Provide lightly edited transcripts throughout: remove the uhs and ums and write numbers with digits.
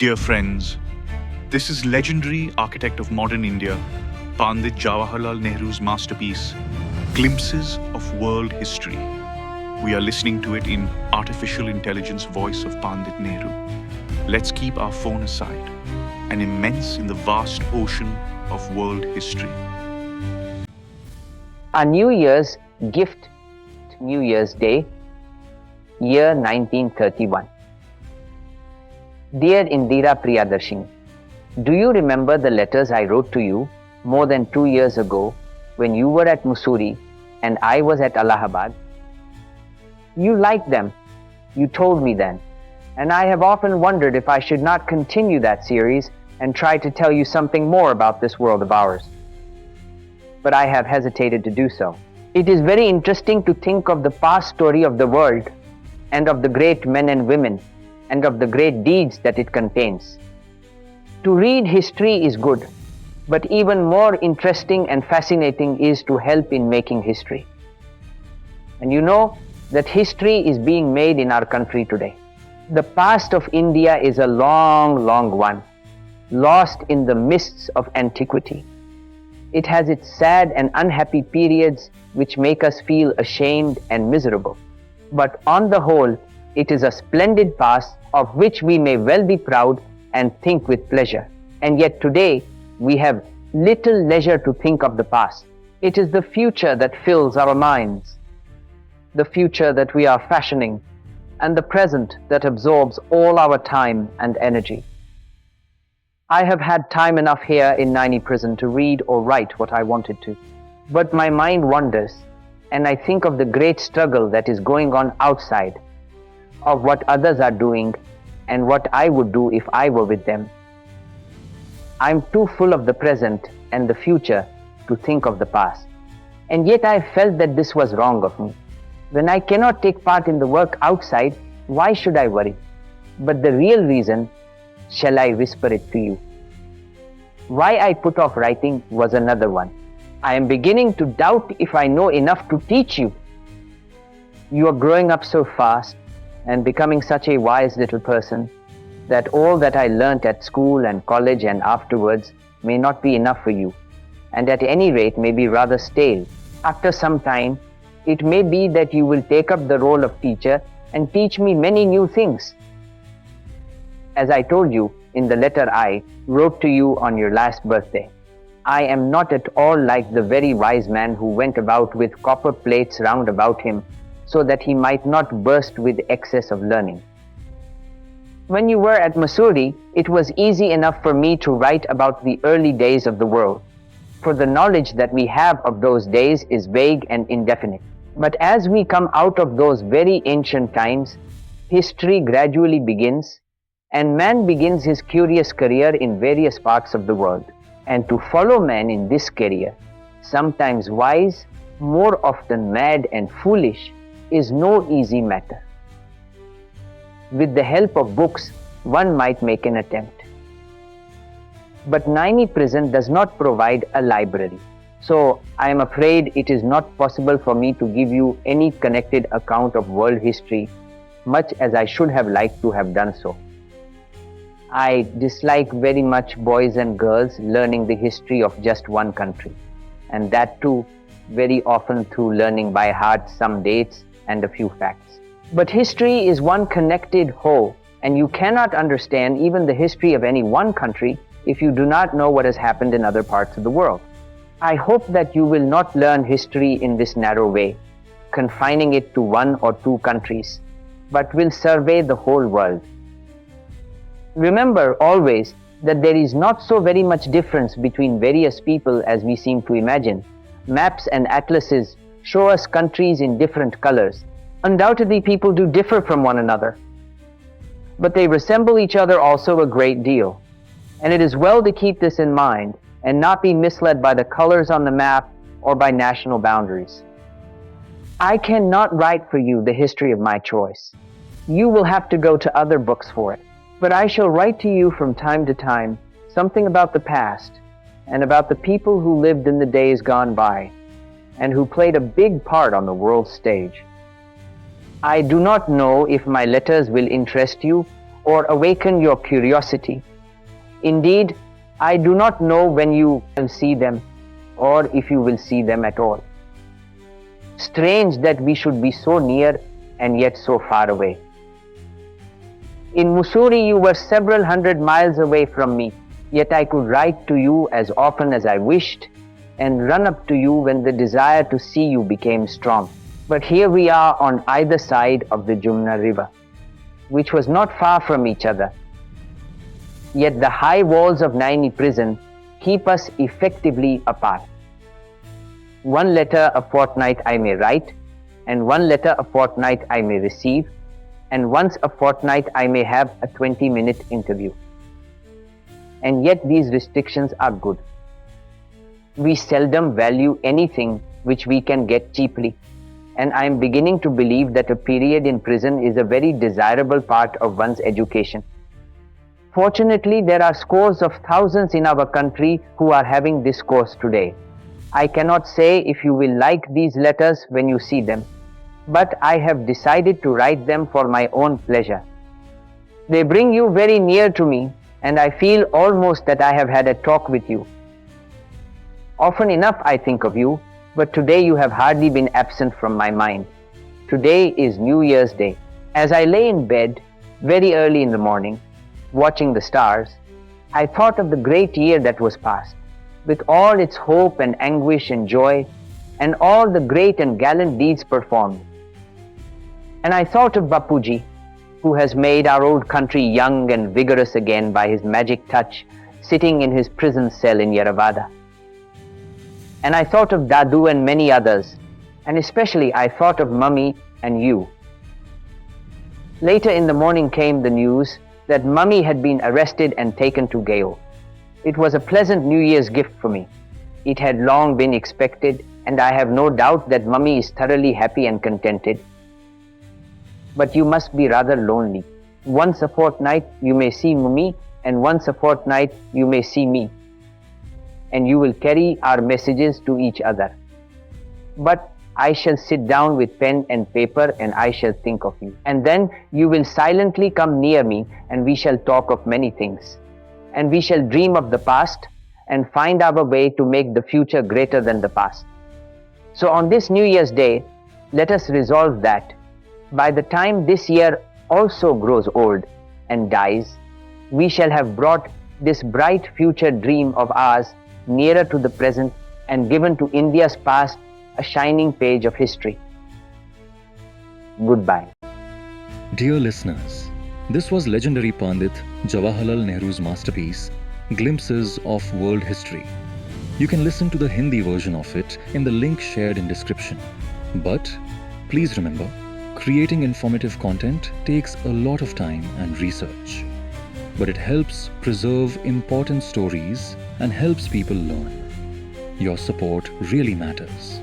Dear friends, this is legendary architect of modern India, Pandit Jawaharlal Nehru's masterpiece, Glimpses of World History. We are listening to it in artificial intelligence voice of Pandit Nehru. Let's keep our phone aside, an immense in the vast ocean of world history. Our New Year's gift, New Year's Day, year 1931. Dear Indira Priyadarshini, do you remember the letters I wrote to you more than 2 years ago when you were at Mussoorie and I was at Allahabad? You liked them, you told me then, and I have often wondered if I should not continue that series and try to tell you something more about this world of ours. But I have hesitated to do so. It is very interesting to think of the past story of the world and of the great men and women and of the great deeds that it contains. To read history is good, but even more interesting and fascinating is to help in making history. And you know that history is being made in our country today. The past of India is a long, long one, lost in the mists of antiquity. It has its sad and unhappy periods which make us feel ashamed and miserable. But on the whole, it is a splendid past of which we may well be proud and think with pleasure. And yet today, we have little leisure to think of the past. It is the future that fills our minds, the future that we are fashioning, and the present that absorbs all our time and energy. I have had time enough here in Naini prison to read or write what I wanted to. But my mind wanders, and I think of the great struggle that is going on outside, of what others are doing, and what I would do if I were with them. I'm too full of the present and the future to think of the past. And yet I felt that this was wrong of me. When I cannot take part in the work outside, why should I worry? But the real reason, shall I whisper it to you? Why I put off writing was another one. I am beginning to doubt if I know enough to teach you. You are growing up so fast and becoming such a wise little person that all that I learnt at school and college and afterwards may not be enough for you, and at any rate may be rather stale. After some time, it may be that you will take up the role of teacher and teach me many new things. As I told you in the letter I wrote to you on your last birthday, I am not at all like the very wise man who went about with copper plates round about him so that he might not burst with excess of learning. When you were at Mussoorie, it was easy enough for me to write about the early days of the world, for the knowledge that we have of those days is vague and indefinite. But as we come out of those very ancient times, history gradually begins, and man begins his curious career in various parts of the world. And to follow man in this career, sometimes wise, more often mad and foolish, is no easy matter. With the help of books, one might make an attempt. But Naini prison does not provide a library. So I am afraid it is not possible for me to give you any connected account of world history, much as I should have liked to have done so. I dislike very much boys and girls learning the history of just one country, and that too very often through learning by heart some dates and a few facts. But history is one connected whole, and you cannot understand even the history of any one country if you do not know what has happened in other parts of the world. I hope that you will not learn history in this narrow way, confining it to 1 or 2 countries, but will survey the whole world. Remember always that there is not so very much difference between various people as we seem to imagine. Maps and atlases show us countries in different colors. Undoubtedly, people do differ from one another, but they resemble each other also a great deal. And it is well to keep this in mind and not be misled by the colors on the map or by national boundaries. I cannot write for you the history of my choice. You will have to go to other books for it. But I shall write to you from time to time something about the past and about the people who lived in the days gone by and who played a big part on the world stage. I do not know if my letters will interest you or awaken your curiosity. Indeed, I do not know when you will see them or if you will see them at all. Strange that we should be so near and yet so far away. In Mussoorie, you were several hundred miles away from me, yet I could write to you as often as I wished and run up to you when the desire to see you became strong. But here we are on either side of the Jumna River, which was not far from each other. Yet the high walls of Naini prison keep us effectively apart. One letter a fortnight I may write, and one letter a fortnight I may receive, and once a fortnight I may have a 20-minute interview. And yet these restrictions are good. We seldom value anything which we can get cheaply, and I am beginning to believe that a period in prison is a very desirable part of one's education. Fortunately, there are scores of thousands in our country who are having this course today. I cannot say if you will like these letters when you see them, but I have decided to write them for my own pleasure. They bring you very near to me, and I feel almost that I have had a talk with you. Often enough I think of you, but today you have hardly been absent from my mind. Today is New Year's Day. As I lay in bed very early in the morning, watching the stars, I thought of the great year that was past, with all its hope and anguish and joy, and all the great and gallant deeds performed. And I thought of Bapuji, who has made our old country young and vigorous again by his magic touch, sitting in his prison cell in Yeravada. And I thought of Dadu and many others, and especially I thought of Mummy and you. Later in the morning came the news that Mummy had been arrested and taken to Gayo. It was a pleasant New Year's gift for me. It had long been expected, and I have no doubt that Mummy is thoroughly happy and contented. But you must be rather lonely. Once a fortnight you may see Mummy, and once a fortnight you may see me, and you will carry our messages to each other. But I shall sit down with pen and paper, and I shall think of you. And then you will silently come near me, and we shall talk of many things. And we shall dream of the past and find our way to make the future greater than the past. So on this New Year's Day, let us resolve that by the time this year also grows old and dies, we shall have brought this bright future dream of ours nearer to the present and given to India's past a shining page of history. Goodbye. Dear listeners, this was legendary Pandit Jawaharlal Nehru's masterpiece, Glimpses of World History. You can listen to the Hindi version of it in the link shared in description. But please remember, creating informative content takes a lot of time and research. But it helps preserve important stories and helps people learn. Your support really matters.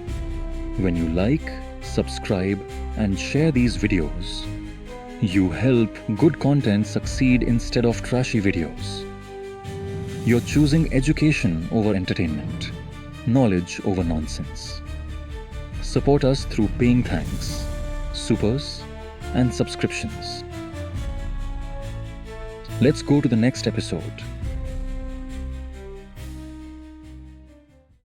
When you like, subscribe, and share these videos, you help good content succeed instead of trashy videos. You're choosing education over entertainment, knowledge over nonsense. Support us through paying thanks, supers, and subscriptions. Let's go to the next episode.